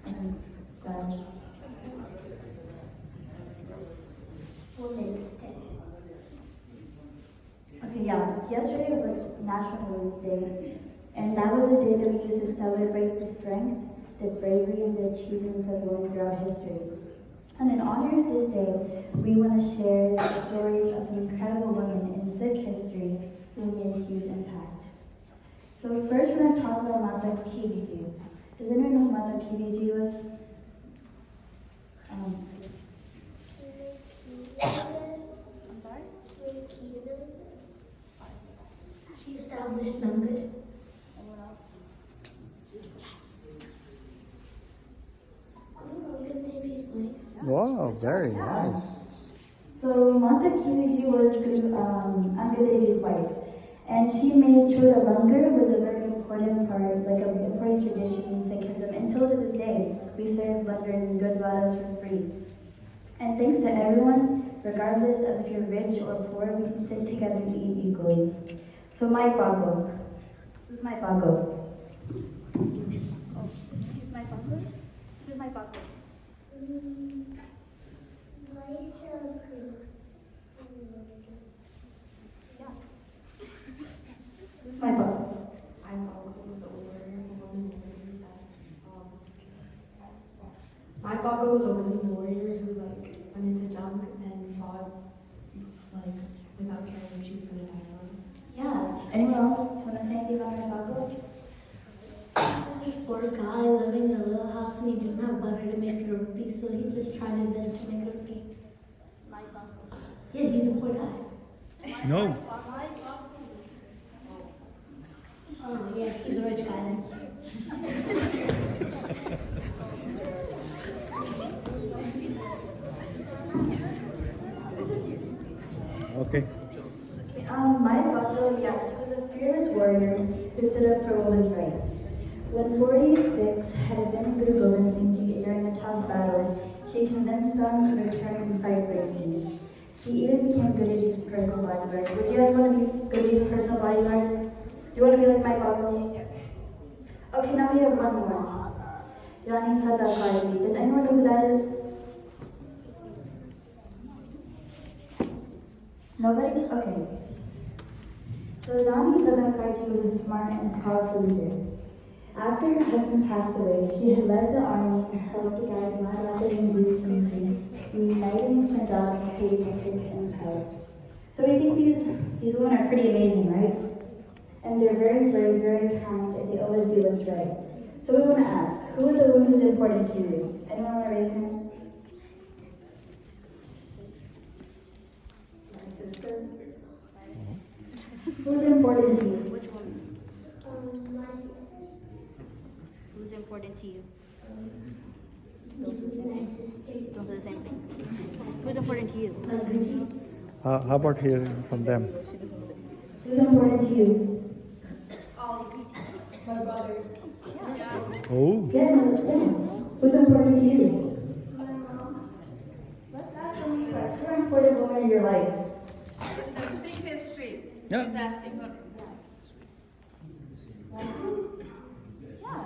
So, Women's Day. Okay, yeah. Yesterday was National Women's Day, and that was a day that we used to celebrate the strength, the bravery, and the achievements of women throughout history. And in honor of this day, we want to share the stories of some incredible women in Sikh history who made a huge impact. So first we're going to talk about Mata Kiviji. Does anyone know who Mata Kiviji was? I'm sorry? She established Nangar. And what else? Wow, very nice. So Mata Kiviji was Angad Devi's wife, and she made sure that langar was a very important part, like an important tradition in Sikhism. Until to this day, we serve langar in gurdwaras for free. And thanks to everyone, regardless of if you're rich or poor, we can sit together and eat equally. So my bago. Who's my bago? Oh, who's my bago? Who's my bago? Yeah. Who's my bago? My Paco was a women's warrior who went into junk and fought without caring if she was gonna die or not. Yeah. Anyone else want to say anything about my bago? This poor guy living in a little house and he didn't have butter to make roti, so he just tried his best to make roti. My bago. Yeah, he's a poor guy. No. Oh yeah, he's a rich guy then. Okay. My bago, yeah, she was a fearless warrior who stood up for what was right. When 46 had abandoned Guru Gobind Singh Ji during a tough battle, she convinced them to return and fight bravely. She even became Guruji's personal bodyguard. Would you guys want to be Guruji's personal bodyguard? Do you want to be like my bago? Yes. Okay, now we have one more. Rani Sadakarji. Does anyone know who that is? Nobody? Okay. So Rani Sadakarji was a smart and powerful leader. After her husband passed away, she had led the army and helped to guide Maharata Ranjit Singh in uniting Punjab and creating a Sikh empire. So we think these women are pretty amazing, right? And they're very brave, very kind, and they always do what's right. So we want to ask, who is the woman who's important to you? Anyone want to raise her hand? My sister. Who's important to you? Which one? My sister. Who's important to you? Those are the same thing. Those are the same thing. Who's important to you? How about hearing from them? Who's important to you? My brother. Oh. Yeah, who's important to you? My mom. Let's ask some of you guys. Who are important women in your life? Sikh history. Yeah. He's asking her. Yeah.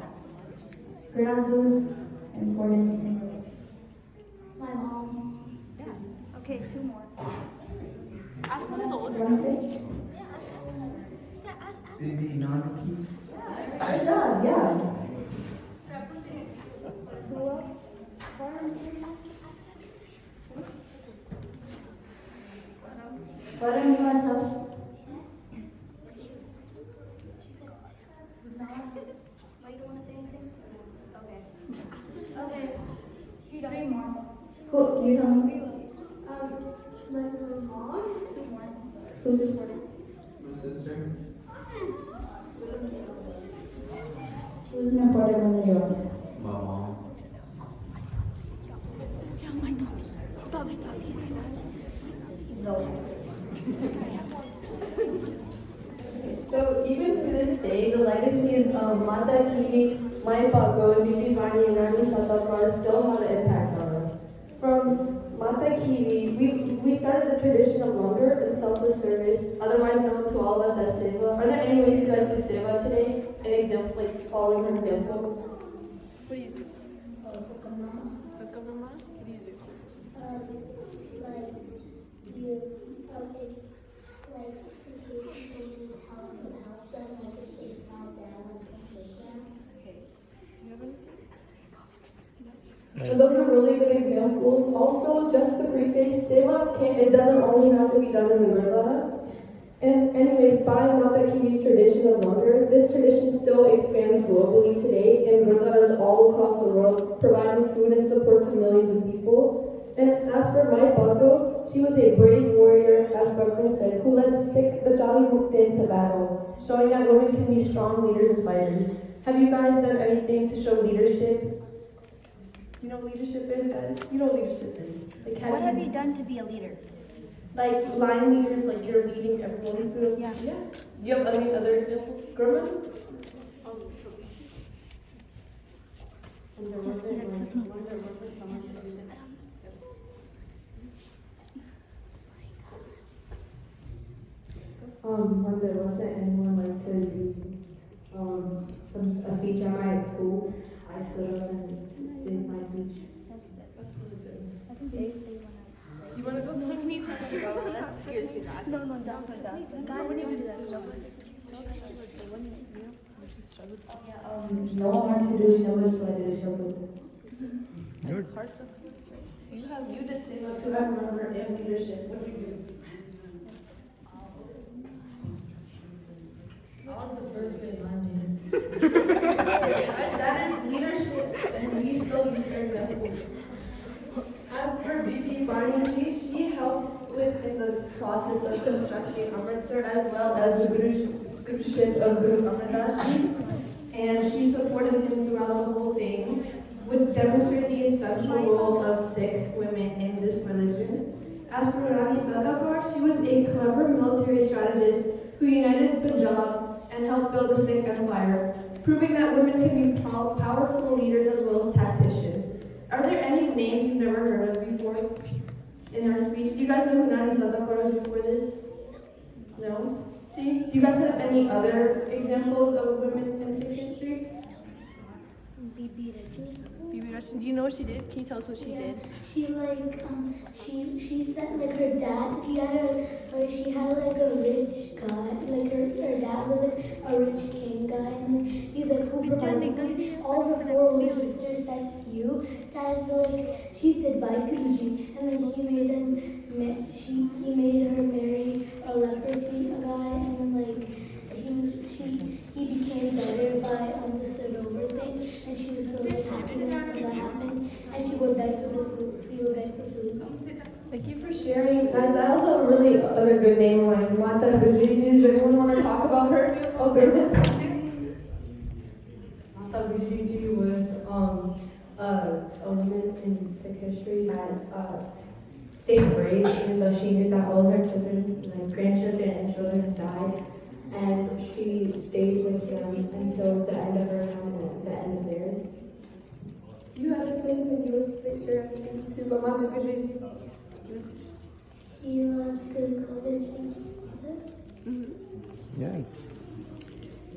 Gurnas, who's important in your life? My mom. Yeah. Okay, two more. Ask one of the You older want to ones. say? Yeah, ask. Maybe Nanaki. Good job, yeah. Prabhgun. Who else? What do you want to tell? Why you don't want to say anything? Okay. Okay. Three more. Who? You tell me. My mom. Two more. Who's important? My sister. Who's an important one in your life? My mom. No. So even to this day, the legacies of Mata Kivi, Mai Pago, Bibi Vani, and Rani Satakar still have an impact on us. From Mata Kivi, we started the tradition of langar and selfless service, otherwise known to all of us as seva. Are there any ways you guys do seva today? An example, like following her example? What do you do? And those are really good examples. Also, just to preface, Seva, it doesn't only have to be done in the Gurdwara. And anyways, by Mata Kivi's tradition of langar, this tradition still expands globally today in Gurdwaras all across the world, providing food and support to millions of people. And as for Mai Bhago, she was a brave warrior, as Prabhgun said, who led Sikh the Jali Mukte into battle, showing that women can be strong leaders and fighters. Have you guys done anything to show leadership? You know what leadership is, guys? You know what leadership is. Like, What have you done to be a leader? like line leaders, like you're leading everyone through. Yeah. Do you have any other examples, Grandma? Just give it to me. When there wasn't anyone like to do a speech at my school, I stood up and did my speech. That's really good. You want to go? So can you go? That's seriously not. No, don't. Guys, don't do that. No one wanted to do a show, so I did a show. Good. You did say not to have remember and leadership. What did you do? I was the first grade line leader. That is leadership, and we still use our examples. As for BP Barney, she helped in the process of constructing Amritsar as well as the Guruship of Guru Amar Das Ji, and she supported him throughout the whole thing, which demonstrated the essential role of Sikh women in this religion. As for Rani Sadakar, she was a clever military strategist who united Punjab and helped build the Sikh empire, proving that women can be powerful leaders as well as tacticians. Are there any names you've never heard of before in our speech? Do you guys know who Rani Sadakar was before this? No? See, do you guys have any other examples of women in Sikh history? Bibi Raji. Bibi Rachin, do you know what she did? Can you tell us what she did? She she said like her dad, she had like a rich guy, like her dad was like a rich king guy, and he's like, who provides food? All her four older sisters said you. That is like, she said Vaikuji, and then he made her marry a leprosy guy, and then like he became better by the stood over thing, and she was filled with happiness when that happened, and she would beg for the food. He would beg for food. Thank you for sharing. Guys, I also have a really other good name of mine, Mata Gujriji. Does anyone want to talk about her? Oh, Prabhgun. Mata Gujriji was a woman in Sikh history that stayed brave even though she knew that all her children, like grandchildren and children died. And she stayed with them until the end of her time and the end of theirs. You have to say something, you was sure to Mata Gujriji. She was good coded. Yes.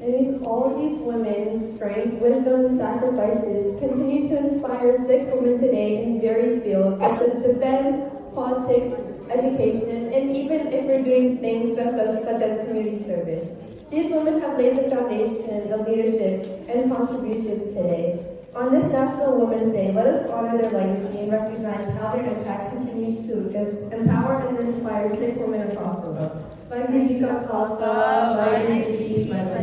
Anyways, all of these women's strength, wisdom, and sacrifices continue to inspire Sikh women today in various fields such as defense, politics, education, and even if we're doing things such as community service. These women have laid the foundation of leadership and contributions today. On this National Women's Day, let us honor their legacy and recognize how their impact continues to empower and inspire Sikh women across the world. Vaheguru Ji Ka Khalsa, Vaheguru Ji Ki Fateh.